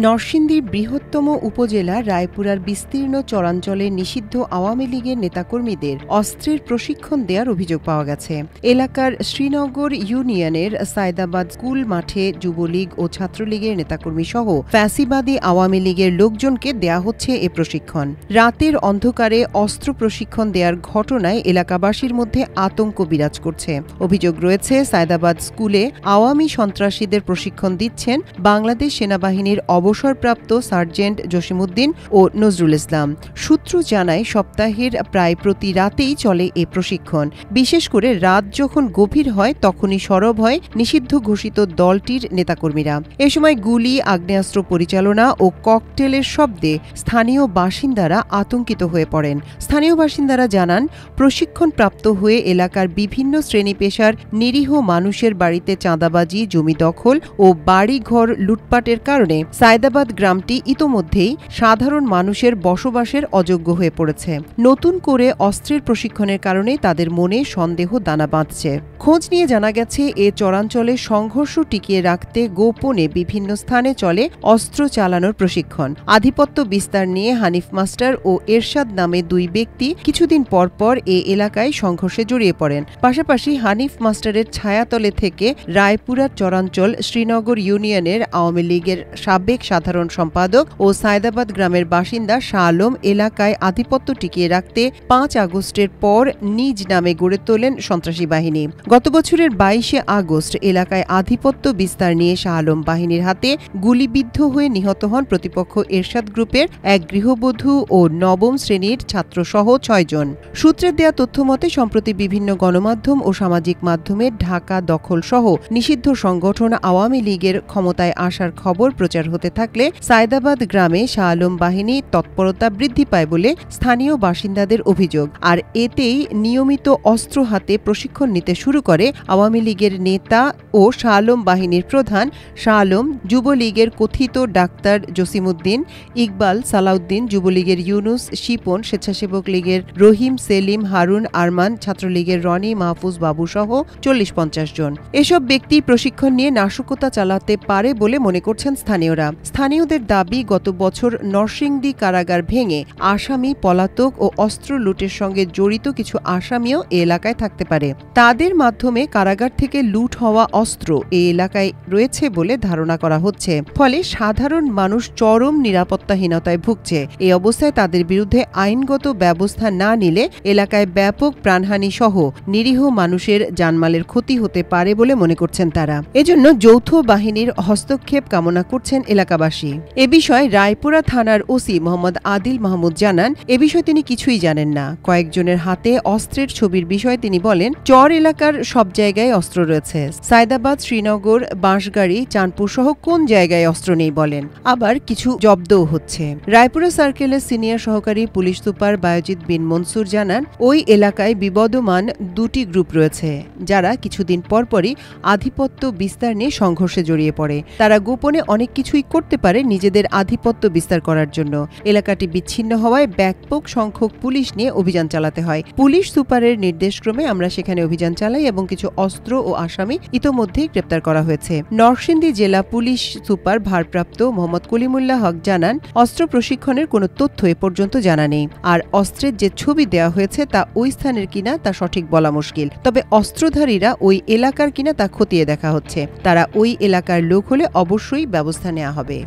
নরসিংদীর বৃহত্তম উপজেলা রায়পুরার বিস্তীর্ণ চরাঞ্চলে নিষিদ্ধ আওয়ামী লীগের নেতাকর্মীদের অস্ত্রের প্রশিক্ষণ দেওয়ার অভিযোগ পাওয়া গেছে। এলাকার শ্রীনগর ইউনিয়নের সায়দাবাদ স্কুল মাঠে যুবলীগ ও ছাত্রলীগের নেতাকর্মী সহ ফ্যাসিবাদী আওয়ামী লীগের লোকজনকে দেয়া হচ্ছে এ প্রশিক্ষণ। রাতের অন্ধকারে অস্ত্র প্রশিক্ষণ দেওয়ার ঘটনায় এলাকাবাসীর মধ্যে আতঙ্ক বিরাজ করছে। অভিযোগ রয়েছে, সায়দাবাদ স্কুলে আওয়ামী সন্ত্রাসীদের প্রশিক্ষণ দিচ্ছেন বাংলাদেশ সেনাবাহিনীর অবসরপ্রাপ্ত সার্জেন্ট জসিমউদ্দিন ও নজরুল ইসলাম। সূত্র জানায়, সপ্তাহের প্রায় প্রতি রাতেই চলে এ প্রশিক্ষণ। বিশেষ করে রাত যখন গভীর হয় তখনই সরব হয় নিষিদ্ধ ঘোষিত দলটির নেতাকর্মীরা। এ সময় গুলি, আগ্নেয়াস্ত্র পরিচালনা ও ককটেলের শব্দে স্থানীয় বাসিন্দারা আতঙ্কিত হয়ে পড়েন। স্থানীয় বাসিন্দারা জানান, প্রশিক্ষণপ্রাপ্ত হয়ে এলাকার বিভিন্ন শ্রেণী পেশার নিরীহ মানুষের বাড়িতে চাঁদাবাজি, জমি দখল ও বাড়িঘর লুটপাটের কারণে সায়দাবাদ গ্রামটি ইতোমধ্যেই সাধারণ মানুষের বসবাসের অযোগ্য হয়ে পড়েছে। নতুন করে অস্ত্রের প্রশিক্ষণের কারণে তাদের মনে সন্দেহ দানা বাঁধছে। খোঁজ নিয়ে জানা গেছে, এ চরাঞ্চলে সংঘর্ষ টিকিয়ে রাখতে গোপনে বিভিন্ন স্থানে চলে অস্ত্র চালানোর প্রশিক্ষণ। আধিপত্য বিস্তার নিয়ে হানিফ মাস্টার ও এরশাদ নামে দুই ব্যক্তি কিছুদিন পরপর এ এলাকায় সংঘর্ষে জড়িয়ে পড়েন। পাশাপাশি হানিফ মাস্টারের ছায়াতলে থেকে রায়পুরার চরাঞ্চল শ্রীনগর ইউনিয়নের আওয়ামী লীগের সাবেক সাধারণ সম্পাদক ও সায়দাবাদ গ্রামের বাসিন্দা শাহ আলম এলাকায় আধিপত্য টিকিয়ে রাখতে ৫ আগস্টের পর নিজ নামে গড়ে তোলেন সন্ত্রাসী বাহিনী। গত বছরের ২২শে আগস্ট এলাকায় আধিপত্য বিস্তার নিয়ে শাহ আলম বাহিনীর হাতে গুলিবিদ্ধ হয়ে নিহত হন প্রতিপক্ষ এরশাদ গ্রুপের এক গৃহবধূ ও নবম শ্রেণীর ছাত্রসহ ৬ জন। সূত্রের দেয়া তথ্যমতে সম্প্রতি বিভিন্ন গণমাধ্যম ও সামাজিক মাধ্যমে ঢাকা দখল সহ নিষিদ্ধ সংগঠন আওয়ামী লীগের ক্ষমতায় আসার খবর প্রচার হতে থাকলে সায়দাবাদ গ্রামে শাহ আলম বাহিনী তৎপরতা বৃদ্ধি পায় বলে স্থানীয় বাসিন্দাদের অভিযোগ। আর এতেই নিয়মিত অস্ত্র হাতে প্রশিক্ষণ নিতে শুরু করে আওয়ামী লীগের নেতা ও শাহ আলম বাহিনীর প্রধান শাহ আলম, যুবলীগের কথিত ডাক্তার জসিমউদ্দিন, ইকবাল, সালাউদ্দিন, যুবলীগের ইউনুস, শিপন, স্বেচ্ছাসেবক লীগের রহিম, সেলিম, হারুন, আরমান, ছাত্রলীগের রনি, মাহফুজ বাবু সহ ৪০-৫০ জন। এসব ব্যক্তি প্রশিক্ষণ নিয়ে নাশকতা চালাতে পারে বলে মনে করছেন স্থানীয়রা। স্থানীয়দের দাবি, গত বছর নরসিংদী কারাগার ভেঙে আসামি পলাতক ও অস্ত্র লুটের সঙ্গে জড়িত কিছু আসামিও এ এলাকায় থাকতে পারে। তাদের মাধ্যমে কারাগার থেকে লুট হওয়া অস্ত্র এ এলাকায় রয়েছে বলে ধারণা করা হচ্ছে। ফলে সাধারণ মানুষ চরম নিরাপত্তাহীনতায় ভুগছে। এই অবস্থায় তাদের বিরুদ্ধে আইনগত ব্যবস্থা না নিলে এলাকায় ব্যাপক প্রাণহানি সহ নিরীহ মানুষের জানমালের ক্ষতি হতে পারে বলে মনে করছেন তারা। এজন্য যৌথ বাহিনীর হস্তক্ষেপ কামনা করছেন এলাকাবাসী। এ বিষয়ে রায়পুরা থানার ওসি মোহাম্মদ আদিল মাহমুদ জানান, এ বিষয়ে তিনি কিছুই জানেন না। কয়েকজনের হাতে অস্ত্রের ছবির বিষয়ে তিনি বলেন, চর এলাকার সব জায়গায় অস্ত্র রয়েছে। সায়দাবাদ, শ্রীনগর, বাঁশগাড়ি, চাঁদপুর সহ কোন জায়গায় অস্ত্র নেই বলেন। আবার কিছু জব্দও হচ্ছে। রায়পুরা সার্কেলের সিনিয়র সহকারী পুলিশ সুপার বায়োজিৎ বিন মনসুর জানান, ওই এলাকায় বিবদমান দুটি গ্রুপ রয়েছে, যারা কিছুদিন পরপরই আধিপত্য বিস্তার নিয়ে সংঘর্ষে জড়িয়ে পড়ে। তারা গোপনে অনেক কিছুই করতে পারে নিজেদের আধিপত্য বিস্তার করার জন্য। এলাকাটি বিচ্ছিন্ন হওয়ায় ব্যাপক সংখ্যক পুলিশ নিয়ে অভিযান চালাতে হয়। পুলিশ সুপারের নির্দেশক্রমে আমরা সেখানে অভিযান চালাই এবং কিছু অস্ত্র ও আসামি ইতোমধ্যেই গ্রেপ্তার করা হয়েছে। নরসিংদী জেলা পুলিশ সুপার ভারপ্রাপ্ত মোহাম্মদ কলিমুল্লাহ হক জানান, অস্ত্র প্রশিক্ষণের কোনো তথ্য এ পর্যন্ত জানা নেই। আর অস্ত্রের যে ছবি দেওয়া হয়েছে তা ওই স্থানের কিনা তা সঠিক বলা মুশকিল। তবে অস্ত্রধারীরা ওই এলাকার কিনা তা খতিয়ে দেখা হচ্ছে। তারা ওই এলাকার লোক হলে অবশ্যই ব্যবস্থা নেওয়া হবে।